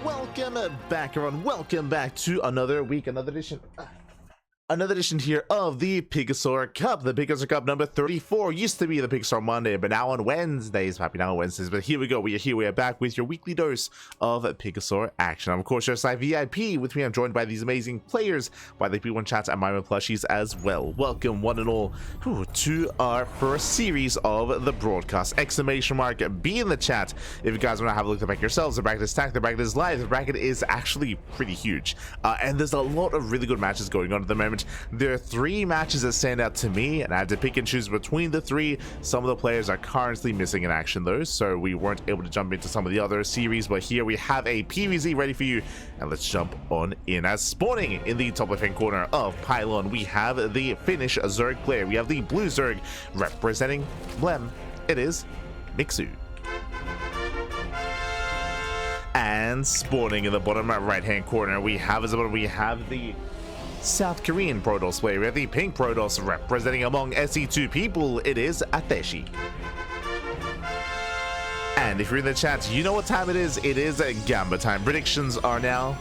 welcome back, everyone. Welcome back to another week, another edition here of the PiGosaur Cup. The PiGosaur Cup number 34 used to be the PiGosaur Monday, but now on Wednesdays. Happy now on Wednesdays, but here we go. We are back with your weekly dose of PiGosaur action. I'm, of course, your ZvP. With me, I'm joined by these amazing players, by the P1 chats and my plushies as well. Welcome, one and all, to our first series of the broadcast. Exclamation mark, be in the chat if you guys want to have a look at the bracket yourselves. The bracket is stacked, the bracket is live, the bracket is actually pretty huge, and there's a lot of really good matches going on at the moment. There are 3 matches that stand out to me, and I had to pick and choose between the 3. Some of the players are currently missing in action though, so we weren't able to jump into some of the other series, but here we have a PvZ ready for you, and let's jump on in. As spawning in the top left-hand corner of Pylon, we have the Finnish Zerg player. We have the blue Zerg representing Blem. It is Mixu. And spawning in the bottom right-hand corner, we have the South Korean Protoss player. We have the pink Protoss representing among SE2 people. It is Ateshi. And if you're in the chat, you know what time it is. It is Gamba time. Predictions are now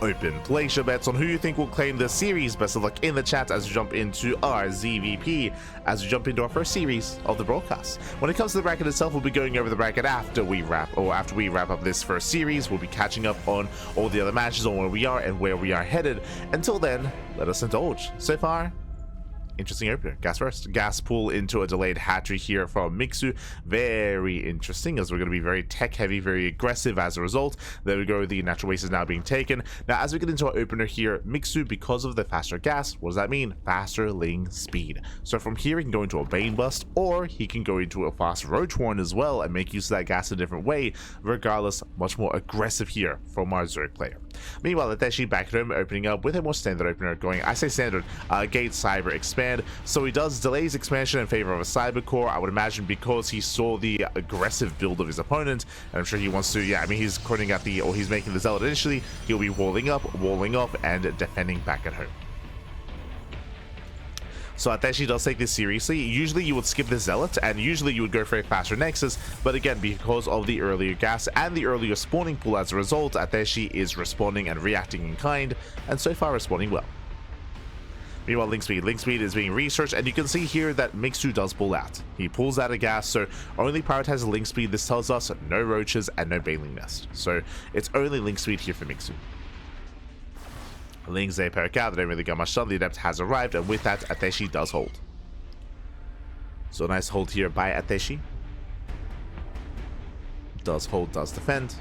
open. Place your bets on who you think will claim the series. Best of luck in the chat as we jump into our ZvP, as we jump into our first series of the broadcast. When it comes to the bracket itself, we'll be going over the bracket after we wrap up this first series. We'll be catching up on all the other matches, on where we are and where we are headed. Until then, let us indulge. So far, interesting opener. Gas first. Gas pull into a delayed hatchery here from Mixu. Very interesting, as we're going to be very tech heavy, very aggressive as a result. There we go. The natural waste is now being taken. Now, as we get into our opener here, Mixu, because of the faster gas, what does that mean? Faster ling speed. So from here, he can go into a Bane Bust, or he can go into a fast Roach Horn as well and make use of that gas a different way. Regardless, much more aggressive here from our Zerg player. Meanwhile, Ateshi back at home, opening up with a more standard opener going, I say standard, Gate Cyber Expand. So he does delays expansion in favor of a cyber core, I would imagine, because he saw the aggressive build of his opponent, and I'm sure he wants to, he's crowing at he's making the Zealot initially. He'll be walling up, walling off, and defending back at home. So Ateshi does take this seriously. Usually you would skip the Zealot, and usually you would go for a faster Nexus, but again, because of the earlier gas and the earlier spawning pool as a result, Ateshi is responding and reacting in kind, and so far responding well. Meanwhile, Link Speed is being researched, and you can see here that Mixu does pull out. He pulls out a gas, so only prioritize Link Speed. This tells us no roaches and no Baneling Nest. So it's only Link Speed here for Mixu. Lings, they perk out, they don't really got much done. The Adept has arrived, and with that, Ateshi does hold. So a nice hold here by Ateshi. Does hold, does defend.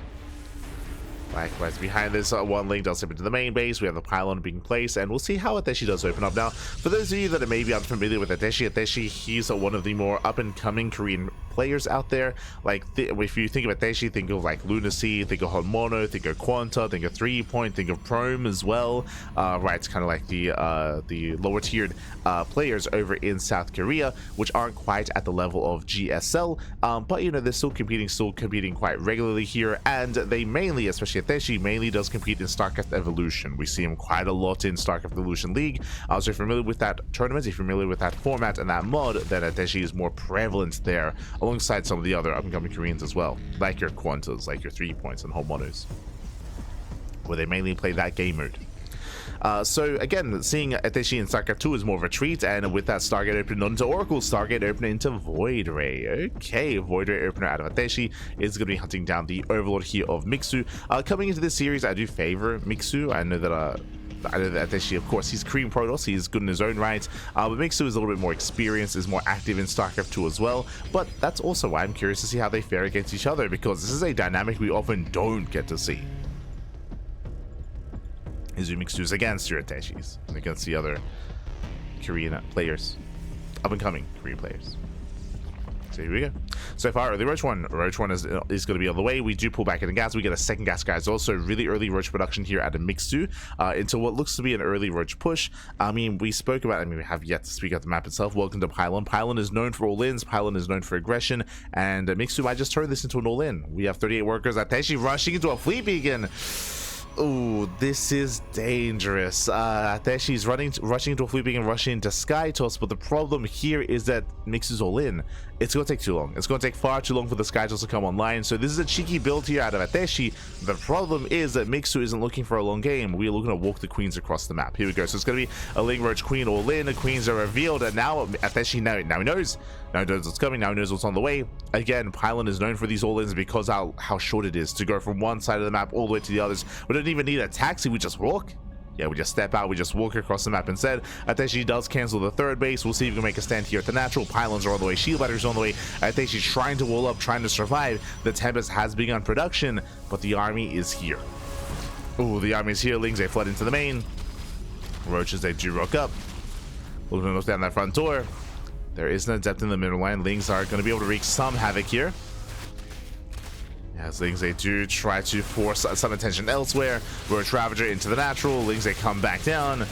Likewise, behind this, one link does step into the main base. We have the pylon being placed, and we'll see how Ateshi does open up. Now, for those of you that are maybe unfamiliar with Ateshi, he's one of the more up-and-coming Korean players out there. Like, if you think of Ateshi, think of like Lunacy, think of Honmono, think of Quanta, think of 3-Point, think of Prome as well. Right, it's kind of like the lower-tiered players over in South Korea, which aren't quite at the level of GSL, but you know, they're still competing quite regularly here, and they mainly, especially Ateshi, mainly does compete in StarCraft Evolution. We see him quite a lot in StarCraft Evolution League. So if you're familiar with that tournament, if you're familiar with that format and that mod, then Ateshi is more prevalent there, alongside some of the other up-and-coming Koreans as well, like your Quantas, like your 3-Points and Homonos, where they mainly play that game mode. So again, seeing Ateshi in StarCraft 2 is more of a treat, and with that Stargate open into Oracle, Stargate open into Void Ray. Okay, Void Ray opener out of Ateshi is going to be hunting down the Overlord here of Mixu. Coming into this series, I do favor Mixu. I know that Ateshi, of course, he's Korean Protoss, he's good in his own right, but Mixu is a little bit more experienced, is more active in StarCraft 2 as well, but that's also why I'm curious to see how they fare against each other, because this is a dynamic we often don't get to see. Is Mixu's against your Ateshis and against the other Korean players, up-and-coming Korean players. So here we go. So far, early Roach One is going to be on the way. We do pull back in the gas. We get a second gas, guys. Also, really early Roach production here at a Mixu into what looks to be an early Roach push. I mean, we have yet to speak out the map itself. Welcome to Pylon. Pylon is known for all-ins. Pylon is known for aggression. And Mixu might just turn this into an all-in. We have 38 workers. Ateshi rushing into a fleet beacon. Oh, this is dangerous. Ateshi's rushing into a fleet beacon, rushing into Sky Toss, but the problem here is that Mixu's all in, it's going to take too long. It's going to take far too long for the Skytoss to come online. So this is a cheeky build here out of Ateshi. The problem is that Mixu isn't looking for a long game. We're looking to walk the queens across the map. Here we go. So it's going to be a Ling Roach Queen all in. The queens are revealed, and now Ateshi now he knows. Now he knows what's coming. Now he knows what's on the way. Again, Pylon is known for these all-ins because how short it is to go from one side of the map all the way to the others. We don't even need a taxi. We just walk. Yeah, we just step out, we just walk across the map instead. Ateshi does cancel the third base. We'll see if we can make a stand here at the natural. Pylons are on the way, shield batteries are on the way. Ateshi trying to wall up, trying to survive. The Tempest has begun production, but the army is here. Oh, the army is here. Lings, they flood into the main. Roaches, they do rock up. Looking to look down that front door. There is no depth in the middle line. Lings are going to be able to wreak some havoc here. As Lings, they do try to force some attention elsewhere. Roach Ravager into the natural. Lings, they come back down.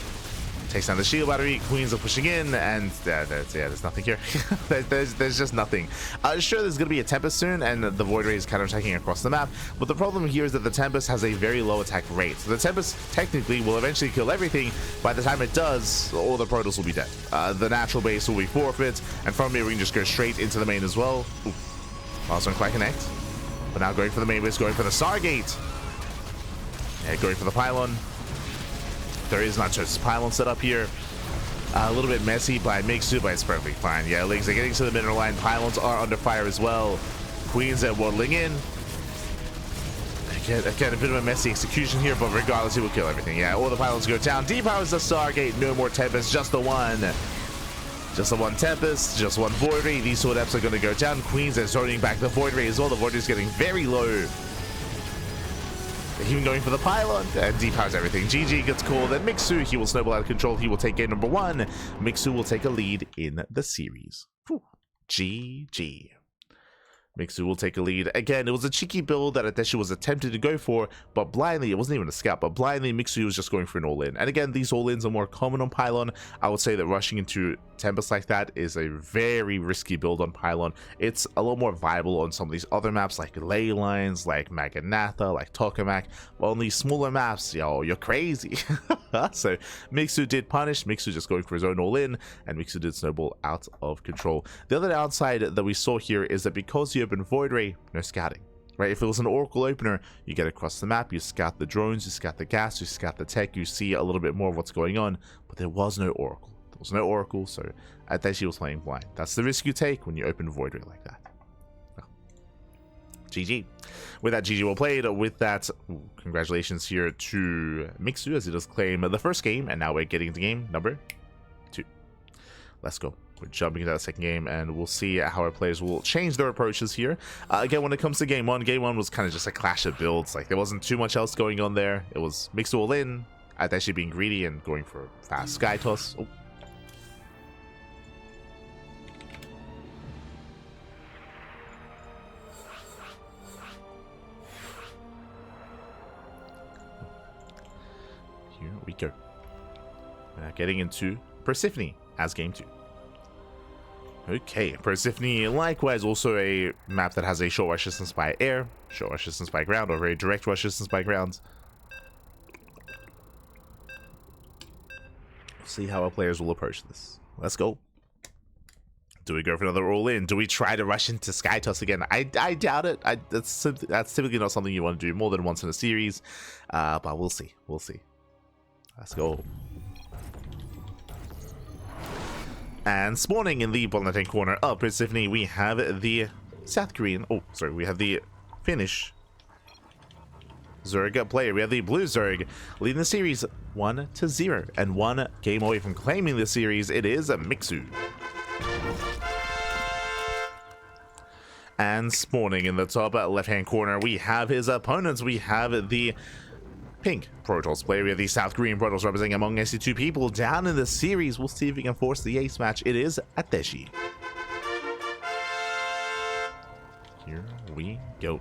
Takes down the shield battery. Queens are pushing in, and there's nothing here. there's just nothing. Sure, there's going to be a Tempest soon, and the Void Ray is counter-attacking across the map, but the problem here is that the Tempest has a very low attack rate. So the Tempest technically will eventually kill everything. By the time it does, all the Protoss will be dead. The natural base will be forfeit, and from here we can just go straight into the main as well. Ooh. Also quite connect. But now going for the main base, going for the Stargate. Yeah, going for the Pylon. There is not just Pylon set up here. A little bit messy by Mixu, but it's perfectly fine. Yeah, Lings are getting to the middle line. Pylons are under fire as well. Queens are waddling in. Again, a bit of a messy execution here, but regardless, he will kill everything. Yeah, all the Pylons go down. Depowers the Stargate. No more Tempest, just the one. Just the one Tempest, just one Void Ray. These Sword Eps are going to go down. Queens are zoning back the Void Ray as well. The Void Ray is getting very low. They're even going for the Pylon, and depowers everything. GG gets called, and Mixu, he will snowball out of control. He will take game number 1. Mixu will take a lead in the series. Whew. GG. Mixu will take a lead. Again, it was a cheeky build that Ateshi was attempting to go for, but blindly, it wasn't even a scout, but blindly, Mixu was just going for an all-in. And again, these all-ins are more common on Pylon. I would say that rushing into Tempest like that is a very risky build on Pylon. It's a little more viable on some of these other maps like Ley Lines, like Maganatha, like Tokamak. But on these smaller maps, yo, you're crazy. So Mixu did punish. Mixu just going for his own all-in, and Mixu did snowball out of control. The other downside that we saw here is that because you open Void Ray, no scouting. Right, if it was an Oracle opener, you get across the map, you scout the drones, you scout the gas, you scout the tech, you see a little bit more of what's going on, but there was no Oracle. There was no Oracle, so Ateshi was playing blind. That's the risk you take when you open Void Ray like that. Well, GG. With that, GG well played. With that, congratulations here to Mixu as he does claim the first game, and now we're getting into game number 2. Let's go. We're jumping into that second game, and we'll see how our players will change their approaches here. Again, when it comes to game 1 was kind of just a clash of builds. Like, there wasn't too much else going on there. It was Mixu all in, Ateshi being greedy and going for fast sky toss. Oh. Here we go. Getting into Persephone as game 2. Okay, Persephone, likewise, also a map that has a short rush distance by air, short rush distance by ground, or very direct rush distance by ground. See how our players will approach this. Let's go. Do we go for another all-in? Do we try to rush into Skytoss again? I doubt it. That's typically not something you want to do more than once in a series, but we'll see. We'll see. Let's go. And spawning in the bottom left-hand corner of Persephone, we have the South Korean, we have the Finnish Zerg player. We have the blue Zerg leading the series 1-0, and 1 game away from claiming the series. It is Mixu. And spawning in the top left-hand corner, we have his opponents. We have the pink Protoss player. We have the South Korean Protoss representing among SC2 people down in the series. We'll see if we can force the ace match. It is Ateshi. Here we go.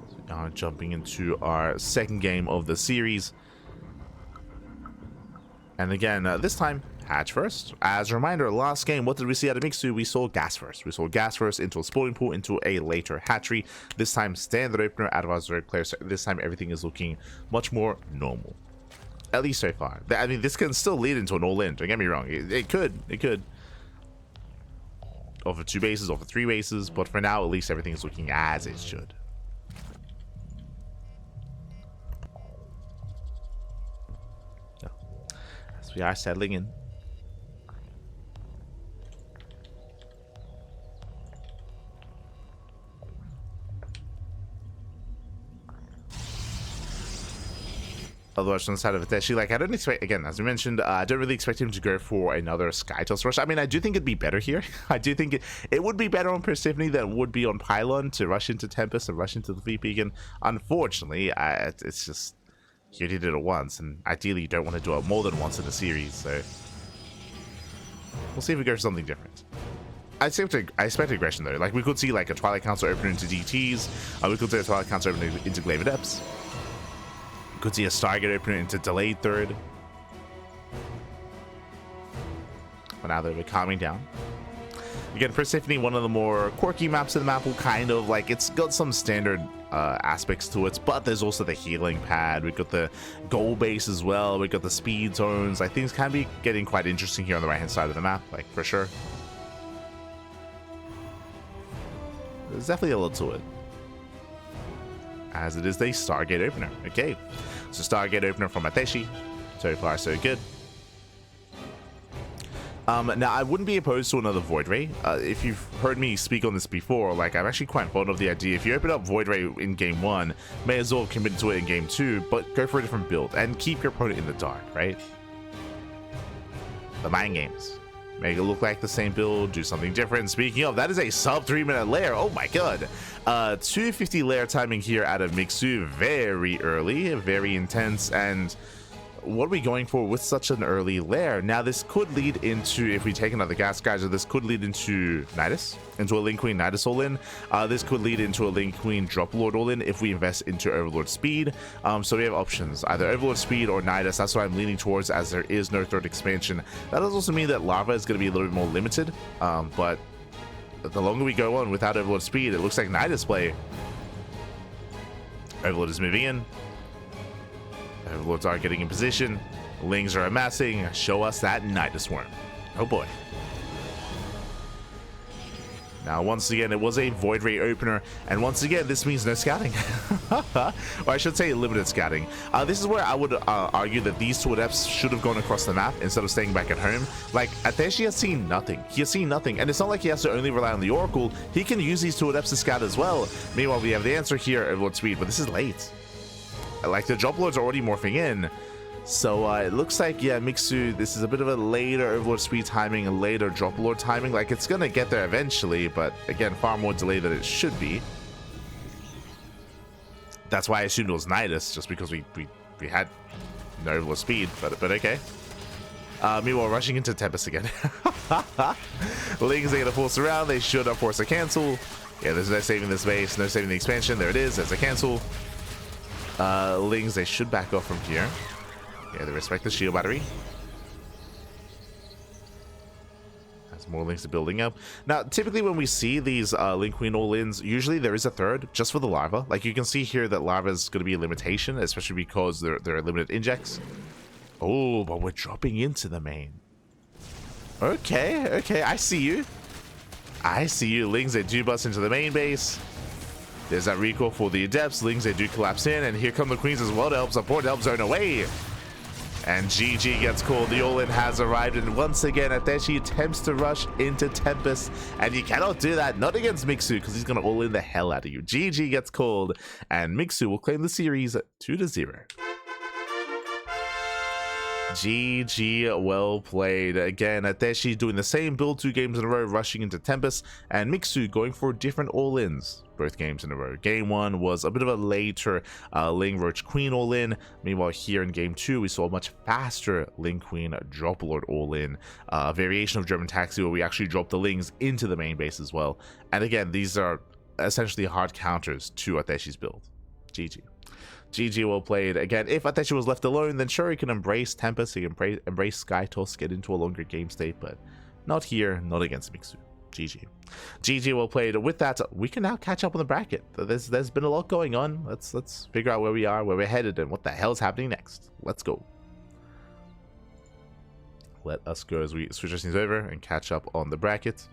So now jumping into our second game of the series. And again, this time, hatch first. As a reminder, last game, what did we see out of Mixu? We saw gas first. We saw gas first into a spawning pool, into a later hatchery. This time, standard opener out of our Zerg players. So this time, everything is looking much more normal. At least so far. I mean, this can still lead into an all-in. Don't get me wrong. It could. It could. for 2 bases or for 3 bases, but for now, at least everything is looking as it should. As we are settling in. Otherwise, on the side of Ateshi, like, I don't expect, again, as we mentioned, I don't really expect him to go for another Skytoss rush. I mean, I do think it'd be better here. I do think it would be better on Persephone than it would be on Pylon to rush into Tempest and rush into the VP. And unfortunately, it's just, you did it once, and ideally you don't want to do it more than once in a series, so we'll see if we go for something different. I expect aggression, though. Like, we could see, like, a Twilight Council opener into DTs, we could see a Twilight Council opener into Glaive Adepts. Could see a Stargate opener into delayed third. But now that we're calming down. Again, Persephone, one of the more quirky maps in the map, will kind of like, it's got some standard aspects to it, but there's also the healing pad. We've got the goal base as well. We've got the speed zones. Like, things can be getting quite interesting here on the right hand side of the map, like, for sure. There's definitely a lot to it. As it is the Stargate opener. Okay, so Stargate opener from Ateshi. So far, so good. Now, I wouldn't be opposed to another Void Ray. If you've heard me speak on this before, like, I'm actually quite fond of the idea. If you open up Void Ray in game 1, may as well commit to it in game 2, but go for a different build and keep your opponent in the dark, right? The mind games. Make it look like the same build, do something different. Speaking of, that is a sub 3-minute lair. Oh my god. 250 lair timing here out of Mixu. Very early, very intense. And what are we going for with such an early lair? Now, this could lead into, if we take another Gas Geyser, this could lead into Nidus, into a Link Queen Nidus all-in. This could lead into a Link Queen Drop Lord all-in if we invest into Overlord Speed. So we have options, either Overlord Speed or Nidus. That's what I'm leaning towards, as there is no third expansion. That does also mean that Lava is going to be a little bit more limited, but the longer we go on without Overlord Speed, it looks like Nidus play. Overlord is moving in. Overlords are getting in position. Lings are amassing. Show us that Nidus Worm. Oh boy. Now, once again, it was a Void Ray opener, and once again, this means no scouting. Or I should say limited scouting. This is where I would argue that these two adepts should have gone across the map instead of staying back at home. Like, Ateshi has seen nothing. He has seen nothing, and it's not like he has to only rely on the Oracle. He can use these two adepts to scout as well. Meanwhile, we have the answer here, Overlord Speed, but this is late. Like, the Drop Lords are already morphing in. So it looks like, yeah, Mixu, this is a bit of a later Overlord Speed timing, a later Drop Lord timing. Like, it's going to get there eventually, but again, far more delayed than it should be. That's why I assumed it was Nidus, just because we had no Overlord Speed, but okay. Meanwhile, rushing into Tempest again. Lings are going to force around. They should force a cancel. Yeah, there's no saving this base, no saving the expansion. There it is. There's a cancel. Lings, they should back off from here. Yeah, they respect the shield battery. As more Lings are building up. Now, typically when we see these Link Queen all-ins, usually there is a third just for the Larva. Like, you can see here that Larva is going to be a limitation, especially because there are limited injects. Oh, but we're dropping into the main. Okay, I see you. I see you. Lings, they do bust into the main base. There's that recoil for the Adepts. Lings, they do collapse in, and here come the Queens as well to help support, help zone away. And GG gets called. The all-in has arrived, and once again, Ateshi attempts to rush into Tempest, and you cannot do that, not against Mixu, because he's going to all-in the hell out of you. GG gets called, and Mixu will claim the series 2-0. GG, well played. Again, Ateshi doing the same build 2 games in a row, rushing into Tempest, and Mixu going for different all-ins both games in a row. Game 1 was a bit of a later Ling Roach Queen all-in. Meanwhile, here in game 2, we saw a much faster Ling Queen Drop Lord all-in. A variation of German Taxi where we actually dropped the Lings into the main base as well. And again, these are essentially hard counters to Ateshi's build. GG. GG, well played. Again, if Ateshi was left alone, then sure, he can embrace Tempest, he can embrace Skytoss, get into a longer game state, but not here, not against Mixu. GG. GG, well played. With that, we can now catch up on the bracket. There's been a lot going on. Let's figure out where we are, where we're headed, and what the hell is happening next. Let's go. Let us go as we switch our things over and catch up on the bracket.